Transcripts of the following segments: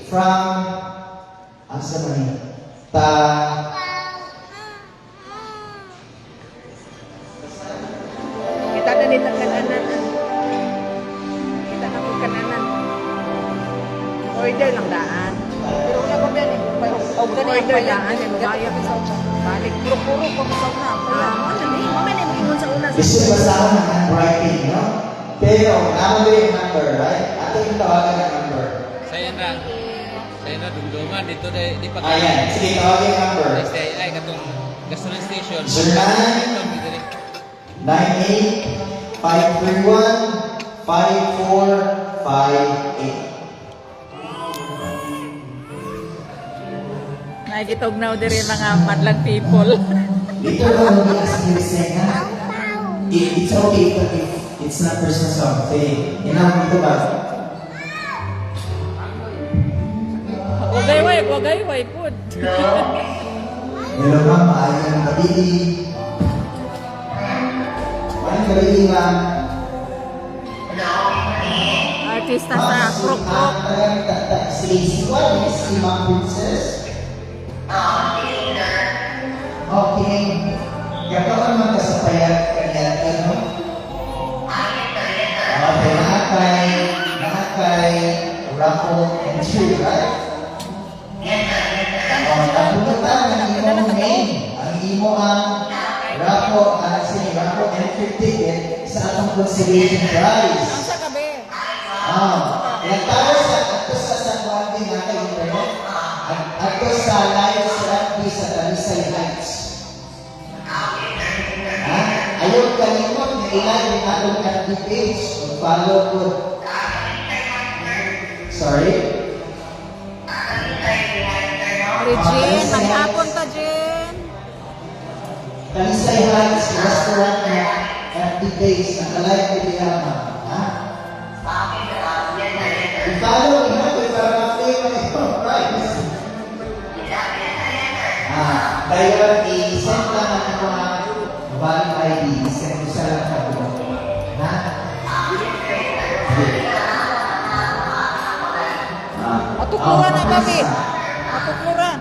from, ang sa mani, Kita na nito kananan. Kita na po kananan. Order lang daan. Pero wala pa ba eh. Order daan. Gaya pa sa balik. Puro-puro pa sa una. Ano ni? Mamaya na mag-ingon sa una. gusto basahan ng handwriting, no? Pero, naman yung number, right? Ato yung tawagan ng number. Saya na dungdungan dito di pa. Ayan, sige, tawagan yung number. Ay katong gasoline station. 09-531-5458. Nakikitugnaw din rin mga madlang people. Dito lang hindi kasi niliseng, ha? It's okay if it's not personal something. Inang dito ba? Wagay-way po. Hello ma'am, maayos ng kabili. Maayos kabili ma'am. Artista sa krok-krok. Si Ma'am Princess. Okay. Gagawin man ka sa payat kanya, ano? Okay, nakakay, raffle and tree, right? Napunta ang imo name, ang imo ang raffle entry ticket sa atong consolation prize. Sa kabe. Ilang tao sa San Juan din natin internet. Ato sa live sa FB sa Talisay Heights. Ayaw kalimot na ilan yung atong FB page. Follow ko. Sorry? Regine, maghapon ka, Jen. Talisay Heights Restaurant na FB page. Nakalive ko diya ma'am. I-follow niyo ito para ma-play mo ito. Prize. Kaya i-send lang ang mga valid ID. I-send ko sa lang na po. Ha? Matukuran na kami. Matukuran.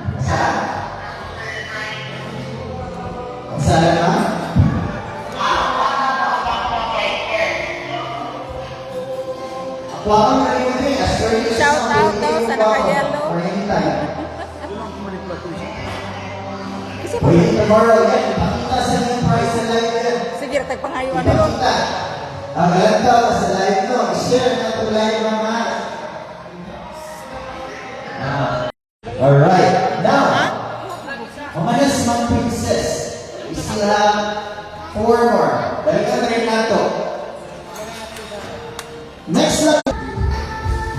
Ang sala na? Ako na rin mo din. Shout out daw sa naka-yellow. Or anytime. Kasi po. Wait, tomorrow yan. Pakita sa yung price sa live yan. Sige, tagpangayuan na yun. Ipakita. Ang ganda sa live no. I-share na ito live mga. Alright. Now, Mamanas Ma'am Princess. We still have 4 more. Balikan na rin nato. Next na.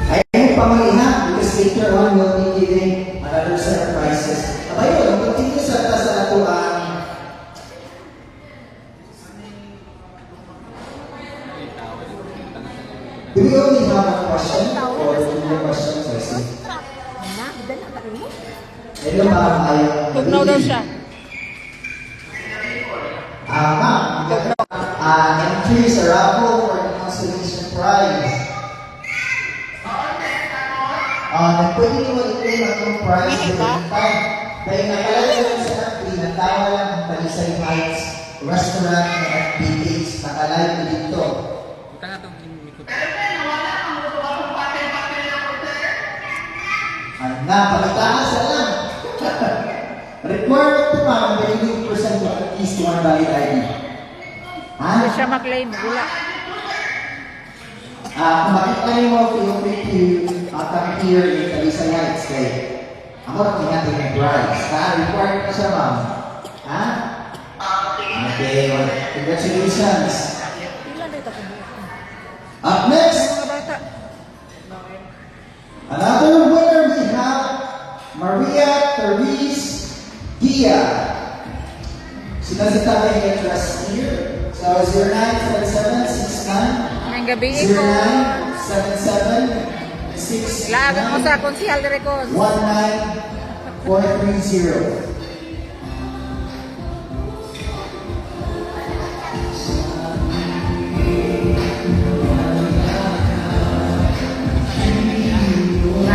Ayaw pamalihan because later on we'll be giving another set of prizes. Abayo, continue sa natuan. Do we only have a question or two more questions? I see. Hello, ma'am. Tugnaw daw siya. Ma'am, entries are raffle for the consolation prize. Pwede nyo i-claim ang prize every time. Dahil nakalala lang sa FB, natawa lang ang Talisay Heights Restaurant na FB page. Nakalive ko dito. Kita nga itong mikot. Napalitaan sa lang. Requirement ito ma'am, may 50% of at least one valid ID. Hindi siya maklaim. Wala. Kung makita niyo mo, feel free to come here in Talisay Heights kay ako na tingnan ng prize. Required na siya ma'am. Ha? Okay, well, congratulations. Ilan dito ko? Up next, Mga bata. another winner we have Maria Therese Gia. Sinasita kayo yung address here. So, 097769 Ngayong gabi ko. 097769 Lagan mo sa konsihal de Recon. 19430.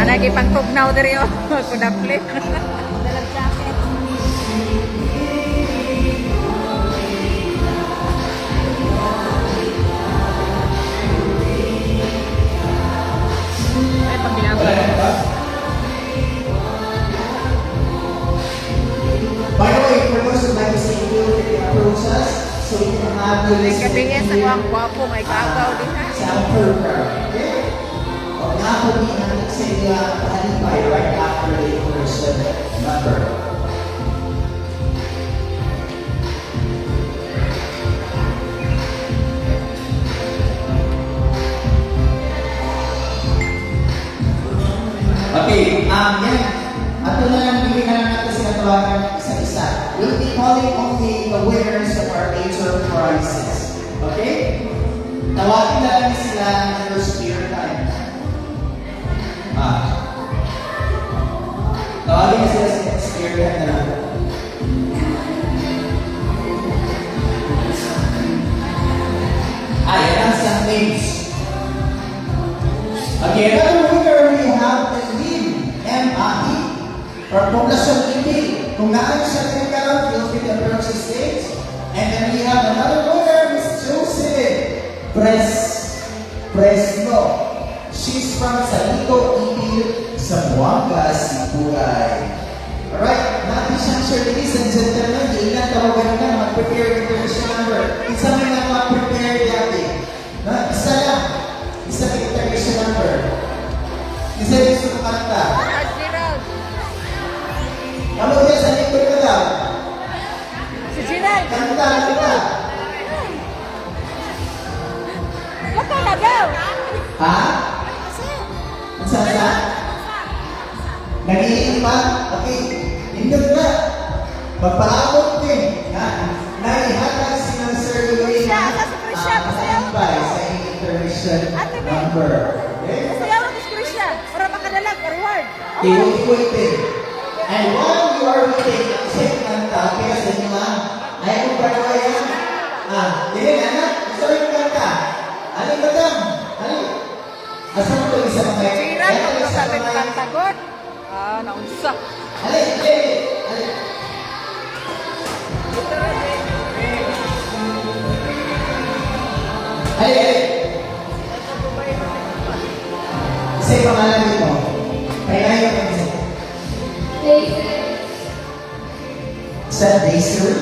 Lagi pang tugnaw diri oh. Kudaplit. Dalag jacket. Ay, pagbilang Wala na ba? By the way, for those who like to see you, you can approach us so we can have you listen Katingin sa to kuwang gwapo, may kagaw din ha. sound program. Okay? O nga po din ang sa inyo pahalipay right after the inversion number. Okay, yan. At ito na lang, bigyan na lang natin sila tawagan isa-isa. We'll be calling only the winners of our major prizes. Okay? Tawagin na lang sila ng their spare time. Tawagin na sila sa spare time na lang. Yan ang isang names. Okay, another winner we have is Lim M. Ahi from Poblacion Hindi. Kung naan siya rin karoon, feel free to approach the stage. And then we have another winner, Miss Joseph Presno. She's from Salito, Ibil, Zamboanga, Sibugay. Alright, natin siyang sure, ladies and gentlemen, ilan tawagan na mag-prepare yung international number. Isa may na mag-prepare dati. Isa lang. Isa may international number. Isa yung gusto kanta. Ano yan sa likod ka daw? Si Gerald. Kanta. Kata na daw. Ha? Ang sasa? Nag-iing pa? Okay. Indot na. Magpaabot din. Naihatag si ng survey na tambay sa intermission number. Okay? Sayawan ko si Krisha. Para makadalag, reward. Waiting. And while you are waiting, check kanta. Kaya sa inyo lang. Ayaw mo ba naman yan? Hindi, anak. Gusto rin kanta. Alin ba dam? Alin? Asa mo ito isa mga Gerald, kung ito sabi ng kantagot. Naunsa. Alin. Alin. Isa yung pangalan dito. Kailangan yung isa. Sa Daisy?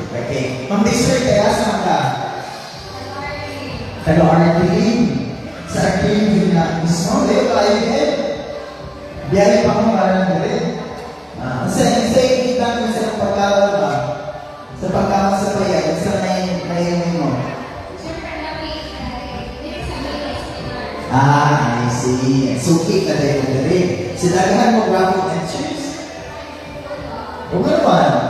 Okay. Ma'am Daisy, kaya saan ka? Taga-Arcane. Sa Arcane din na mismo. Leo tayo din. Biyahe pa kong parang na rin. Sa kita mo sa pagkawal ba? Sa pagkawal sa paya, sa nayin mo. I see. Suki ka tayo na rin. Sinagahan mo graphic and chips. Huwag naman.